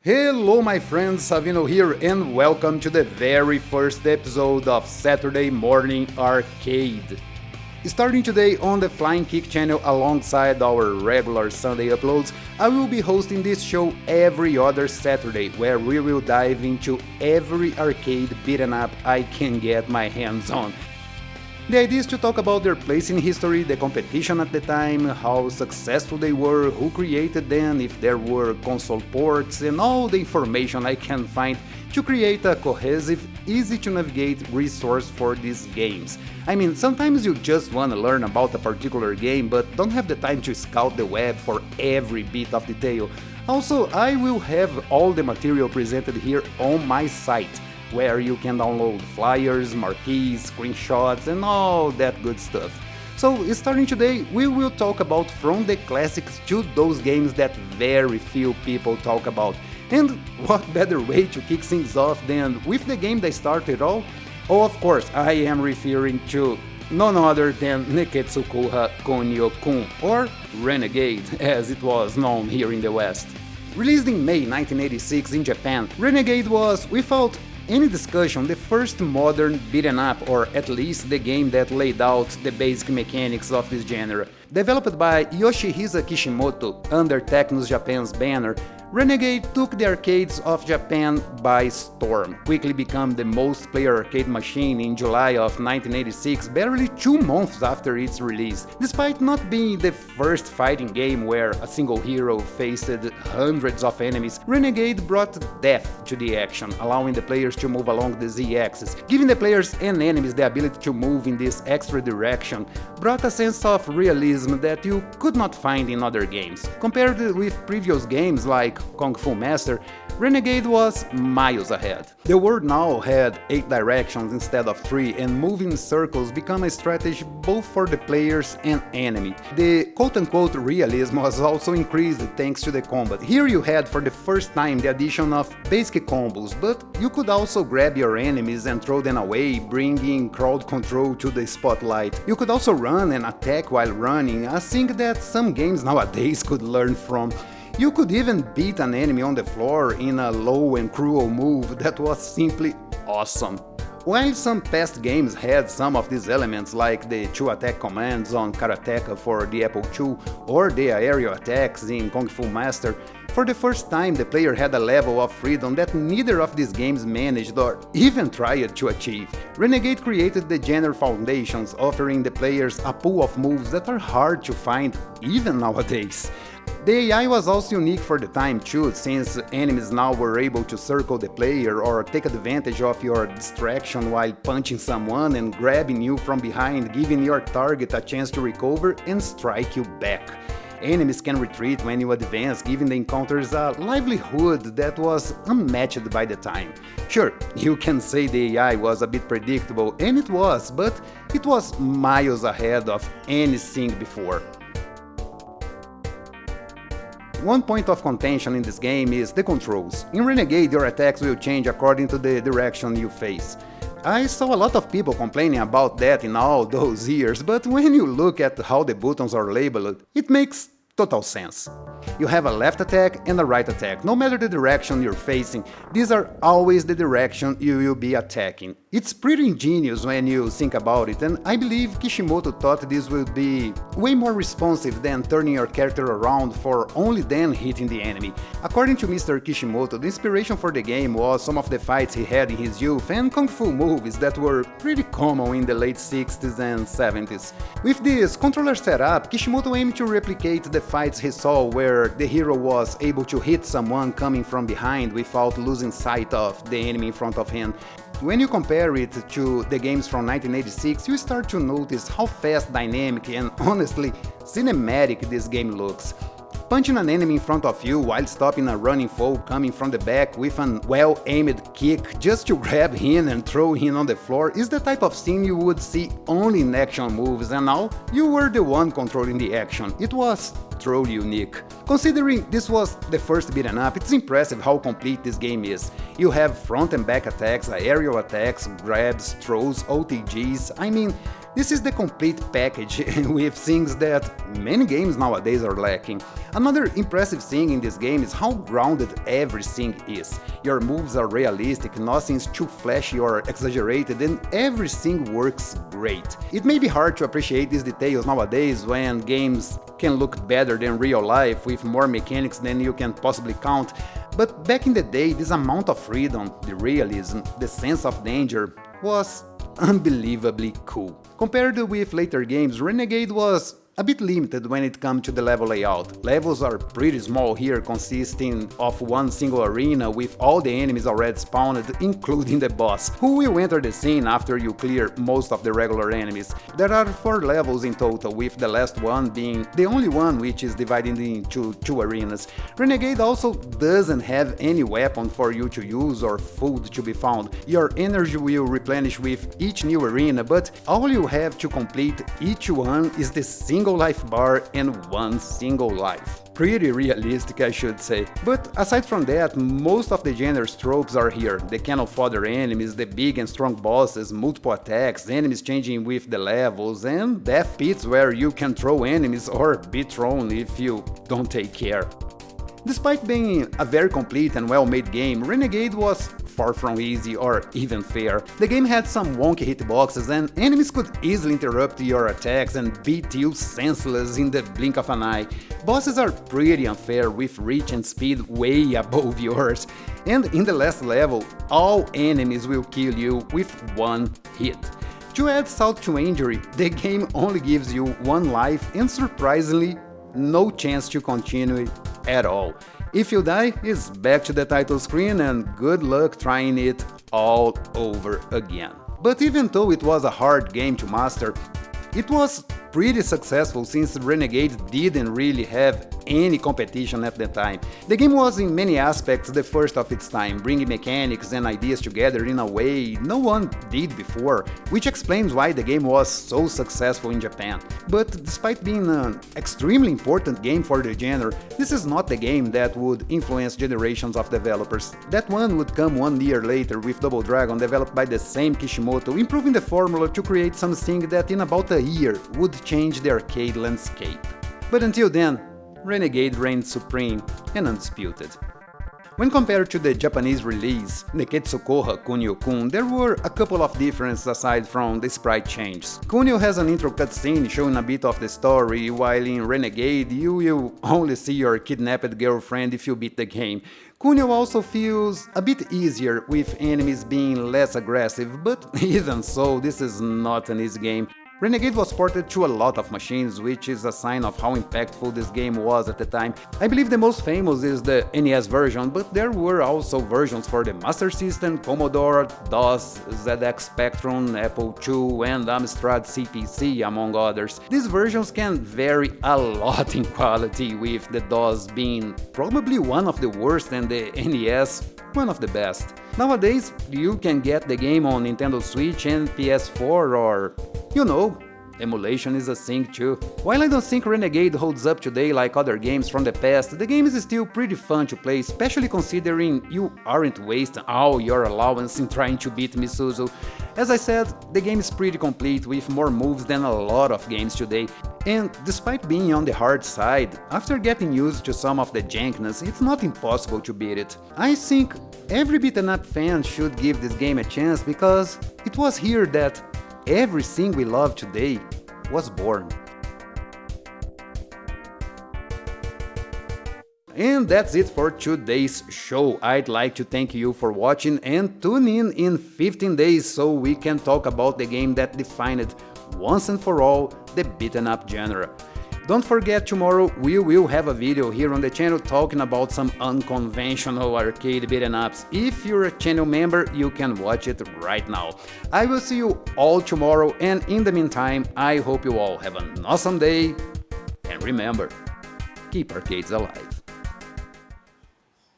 Hello my friends, Savino here and welcome to the very first episode of Saturday Morning Arcade. Starting today on the Flying Kick channel alongside our regular Sunday uploads, I will be hosting this show every other Saturday where we will dive into every arcade beat-em up I can get my hands on. The idea is to talk about their place in history, the competition at the time, how successful they were, who created them, if there were console ports, and all the information I can find to create a cohesive, easy to navigate resource for these games. I mean, sometimes you just want to learn about a particular game but don't have the time to scout the web for every bit of detail. Also, I will have all the material presented here on my site, where you can download flyers, marquees, screenshots and all that good stuff. So starting today, we will talk about from the classics to those games that very few people talk about. And what better way to kick things off than with the game that started all? Oh, of course, I am referring to none other than Nekketsu Kouha Kunio-Kun, or Renegade as it was known here in the West. Released in May 1986 in Japan, Renegade was, without any discussion, the first modern beat-em up, or at least the game that laid out the basic mechanics of this genre. Developed by Yoshihisa Kishimoto under Technos Japan's banner, Renegade took the arcades of Japan by storm, quickly became the most played arcade machine in July of 1986, barely 2 months after its release. Despite not being the first fighting game where a single hero faced hundreds of enemies, Renegade brought depth to the action, allowing the players to move along the Z-axis. Giving the players and enemies the ability to move in this extra direction brought a sense of realism that you could not find in other games. Compared with previous games like Kung Fu Master, Renegade was miles ahead. The world now had 8 directions instead of 3, and moving in circles became a strategy both for the players and enemy. The quote-unquote realism was also increased thanks to the combat. Here you had for the first time the addition of basic combos, but you could also grab your enemies and throw them away, bringing crowd control to the spotlight. You could also run and attack while running, a thing that some games nowadays could learn from. You could even beat an enemy on the floor in a low and cruel move that was simply awesome. While some past games had some of these elements, like the 2 attack commands on Karateka for the Apple II or the aerial attacks in Kung Fu Master, for the first time the player had a level of freedom that neither of these games managed or even tried to achieve. Renegade created the genre foundations, offering the players a pool of moves that are hard to find even nowadays. The AI was also unique for the time too, since enemies now were able to circle the player or take advantage of your distraction while punching someone and grabbing you from behind, giving your target a chance to recover and strike you back. Enemies can retreat when you advance, giving the encounters a livelihood that was unmatched by the time. Sure, you can say the AI was a bit predictable, and it was, but it was miles ahead of anything before. One point of contention in this game is the controls. In Renegade, your attacks will change according to the direction you face. I saw a lot of people complaining about that in all those years, but when you look at how the buttons are labeled, it makes total sense. You have a left attack and a right attack. No matter the direction you're facing, these are always the direction you will be attacking. It's pretty ingenious when you think about it, and I believe Kishimoto thought this would be way more responsive than turning your character around for only then hitting the enemy. According to Mr. Kishimoto, the inspiration for the game was some of the fights he had in his youth and kung fu movies that were pretty common in the late 60s and 70s. With this controller setup, Kishimoto aimed to replicate the fights he saw where the hero was able to hit someone coming from behind without losing sight of the enemy in front of him. When you compare it to the games from 1986, you start to notice how fast, dynamic and honestly cinematic this game looks. Punching an enemy in front of you while stopping a running foe coming from the back with an well-aimed kick just to grab him and throw him on the floor is the type of scene you would see only in action movies, and now you were the one controlling the action. It was truly unique. Considering this was the first beat-em up, it's impressive how complete this game is. You have front and back attacks, aerial attacks, grabs, throws, OTGs, I mean, This is the complete package with things that many games nowadays are lacking. Another impressive thing in this game is how grounded everything is. Your moves are realistic, nothing's too flashy or exaggerated, and everything works great. It may be hard to appreciate these details nowadays when games can look better than real life with more mechanics than you can possibly count, but back in the day this amount of freedom, the realism, the sense of danger was unbelievably cool. Compared with later games, Renegade was a bit limited when it comes to the level layout. Levels are pretty small here, consisting of one single arena with all the enemies already spawned, including the boss, who will enter the scene after you clear most of the regular enemies. There are 4 levels in total, with the last one being the only one which is divided into 2 arenas. Renegade also doesn't have any weapon for you to use or food to be found. Your energy will replenish with each new arena, but all you have to complete each one is the single life bar and one single life. Pretty realistic, I should say. But aside from that, most of the genre's tropes are here. The cannon fodder enemies, the big and strong bosses, multiple attacks, enemies changing with the levels, and death pits where you can throw enemies or be thrown if you don't take care. Despite being a very complete and well-made game, Renegade was far from easy or even fair. The game had some wonky hitboxes and enemies could easily interrupt your attacks and beat you senseless in the blink of an eye. Bosses are pretty unfair with reach and speed way above yours. And in the last level, all enemies will kill you with one hit. To add salt to injury, the game only gives you 1 life and surprisingly, no chance to continue at all. If you die, it's back to the title screen and good luck trying it all over again. But even though it was a hard game to master, it was pretty successful since Renegade didn't really have any competition at the time. The game was in many aspects the first of its time, bringing mechanics and ideas together in a way no one did before, which explains why the game was so successful in Japan. But despite being an extremely important game for the genre, this is not the game that would influence generations of developers. That one would come 1 year later with Double Dragon, developed by the same Kishimoto, improving the formula to create something that in about a year would change the arcade landscape. But until then, Renegade reigned supreme and undisputed. When compared to the Japanese release, Nekketsu Kouha Kunio-Kun, there were a couple of differences aside from the sprite changes. Kunio has an intro cutscene showing a bit of the story, while in Renegade you will only see your kidnapped girlfriend if you beat the game. Kunio also feels a bit easier with enemies being less aggressive, but even so, this is not an easy game. Renegade was ported to a lot of machines, which is a sign of how impactful this game was at the time. I believe the most famous is the NES version, but there were also versions for the Master System, Commodore, DOS, ZX Spectrum, Apple II, and Amstrad CPC, among others. These versions can vary a lot in quality, with the DOS being probably one of the worst and the NES one of the best. Nowadays, you can get the game on Nintendo Switch and PS4 or, you know, emulation is a thing too. While I don't think Renegade holds up today like other games from the past, the game is still pretty fun to play, especially considering you aren't wasting all your allowance in trying to beat Misuzu. As I said, the game is pretty complete with more moves than a lot of games today. And despite being on the hard side, after getting used to some of the jankness, it's not impossible to beat it. I think every beaten up fan should give this game a chance because it was here that everything we love today was born. And that's it for today's show. I'd like to thank you for watching and tune in 15 days so we can talk about the game that defined once and for all the beaten up genre. Don't forget, tomorrow we will have a video here on the channel talking about some unconventional arcade beaten ups. If you're a channel member, you can watch it right now. I will see you all tomorrow, and in the meantime, I hope you all have an awesome day, and remember, keep arcades alive.